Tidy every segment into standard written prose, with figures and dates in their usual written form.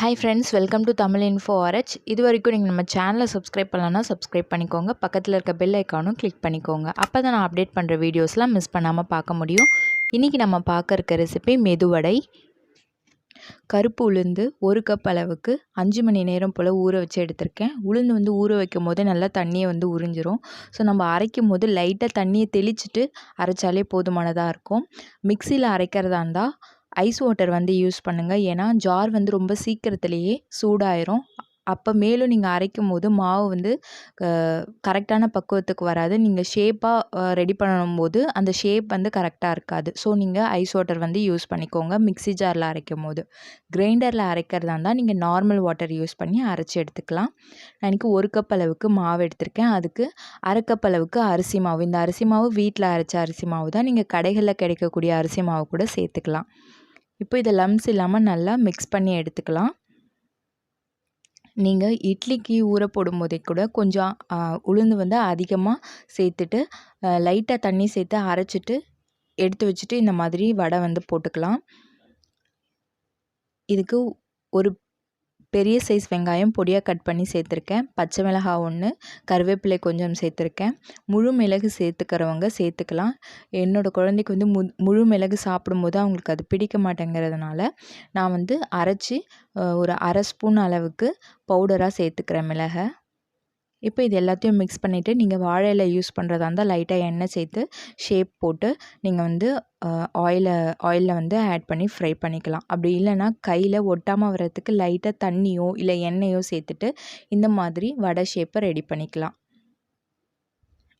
Hi friends, welcome to Tamil info RH. இது வரைக்கும் நீங்கள் நம்ம சேனலை சப்ஸ்கிரைப் பண்ணலன்னா சப்ஸ்கிரைப் பண்ணிக்கோங்க. பக்கத்தில் இருக்க பெல் ஐக்கானும் கிளிக் பண்ணிக்கோங்க. அப்போ தான் நான் அப்டேட் பண்ணுற வீடியோஸ்லாம் மிஸ் பண்ணாமல் பார்க்க முடியும். இன்றைக்கி நம்ம பார்க்க இருக்க ரெசிபி மெது வடை. கருப்பு உளுந்து 1 கப் அளவுக்கு 5 மணி நேரம் போல் ஊற வச்சு எடுத்திருக்கேன். உளுந்து வந்து ஊற வைக்கும் போது நல்லா தண்ணியை வந்து உறிஞ்சிரும். ஸோ நம்ம அரைக்கும் போது லைட்டாக தண்ணியை தெளிச்சிட்டு அரைச்சாலே போதுமானதாக இருக்கும். மிக்சியில் அரைக்கிறதா இருந்தால் ஐஸ் வாட்டர் வந்து யூஸ் பண்ணுங்கள். ஏன்னா ஜார் வந்து ரொம்ப சீக்கிரத்துலேயே சூடாயிரும். அப்போ மேலும் நீங்கள் அரைக்கும் போது மாவு வந்து கரெக்டான பக்குவத்துக்கு வராது. நீங்கள் ஷேப்பாக ரெடி பண்ணும்போது அந்த ஷேப் வந்து கரெக்டாக இருக்காது. ஸோ நீங்கள் ஐஸ் வாட்டர் வந்து யூஸ் பண்ணிக்கோங்க மிக்ஸி ஜாரில் அரைக்கும் போது. கிரைண்டரில் அரைக்கிறதா இருந்தால் நீங்கள் நார்மல் வாட்டர் யூஸ் பண்ணி அரைச்சி எடுத்துக்கலாம். நான் இன்றைக்கி 1 கப் அளவுக்கு மாவு எடுத்திருக்கேன். அதுக்கு 1/2 கப் அளவுக்கு அரிசி மாவு. இந்த அரிசி மாவு வீட்டில் அரைச்ச அரிசி மாவு தான். நீங்கள் கடைகளில் கிடைக்கக்கூடிய அரிசி மாவு கூட சேர்த்துக்கலாம். இப்போ இதை லம்ஸ் இல்லாமல் நல்லா மிக்ஸ் பண்ணி எடுத்துக்கலாம். நீங்கள் இட்லிக்கு ஊற போடும் போதே கூட கொஞ்சம் உளுந்து வந்து அதிகமாக சேர்த்துட்டு லைட்டாக தண்ணி சேர்த்து அரைச்சிட்டு எடுத்து வச்சுட்டு இந்த மாதிரி வடை வந்து போட்டுக்கலாம். இதுக்கு ஒரு பெரிய சைஸ் வெங்காயம் பொடியாக கட் பண்ணி சேர்த்துருக்கேன். பச்சை மிளகாய் 1, கருவேப்பிலை கொஞ்சம் சேர்த்துருக்கேன். முழு மிளகு சேர்த்துக்கிறவங்க சேர்த்துக்கலாம். என்னோடய குழந்தைக்கு வந்து முழு மிளகு சாப்பிடும்போது அவங்களுக்கு அது பிடிக்க மாட்டேங்கிறதுனால நான் வந்து அரைச்சி ஒரு 1/2 ஸ்பூன் அளவுக்கு பவுடராக சேர்த்துக்கிறேன் மிளகை. இப்போ இது எல்லாத்தையும் மிக்ஸ் பண்ணிவிட்டு நீங்கள் வாழை இலை யூஸ் பண்ணுறதா இருந்தால் லைட்டாக எண்ணெய் சேர்த்து ஷேப் போட்டு நீங்கள் வந்து ஆயிலில் வந்து ஆட் பண்ணி ஃப்ரை பண்ணிக்கலாம். அப்படி இல்லைன்னா கையில் ஒட்டாமல் வர்றதுக்கு லைட்டாக தண்ணியோ இல்லை எண்ணெயோ சேர்த்துட்டு இந்த மாதிரி வடை ஷேப்பை ரெடி பண்ணிக்கலாம்.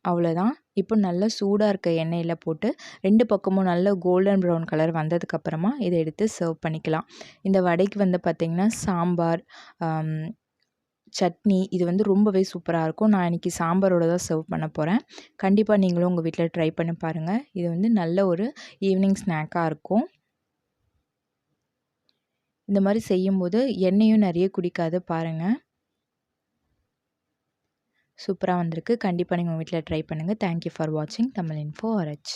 அவ்வளோதான். இப்போ நல்லா சூடாக இருக்க எண்ணெயில் போட்டு 2 பக்கமும் நல்ல கோல்டன் ப்ரௌன் கலர் வந்ததுக்கப்புறமா இதை எடுத்து சர்வ் பண்ணிக்கலாம். இந்த வடைக்கு வந்து பார்த்திங்கன்னா சாம்பார், சட்னி இது வந்து ரொம்பவே சூப்பராக இருக்கும். நான் இன்றைக்கி சாம்பாரோடு தான் சர்வ் பண்ண போகிறேன். கண்டிப்பாக நீங்களும் உங்கள் வீட்டில் ட்ரை பண்ணி பாருங்கள். இது வந்து நல்ல ஒரு ஈவினிங் ஸ்நாக்காக இருக்கும். இந்த மாதிரி செய்யும்போது எண்ணெயும் நிறைய குடிக்காது பாருங்கள். சூப்பராக வந்திருக்கு. கண்டிப்பாக நீங்கள் உங்கள் வீட்டில் ட்ரை பண்ணுங்கள். தேங்க்யூ ஃபார் வாட்சிங் தமிழ் இன்ஃபோ ஆர்ஹெச்.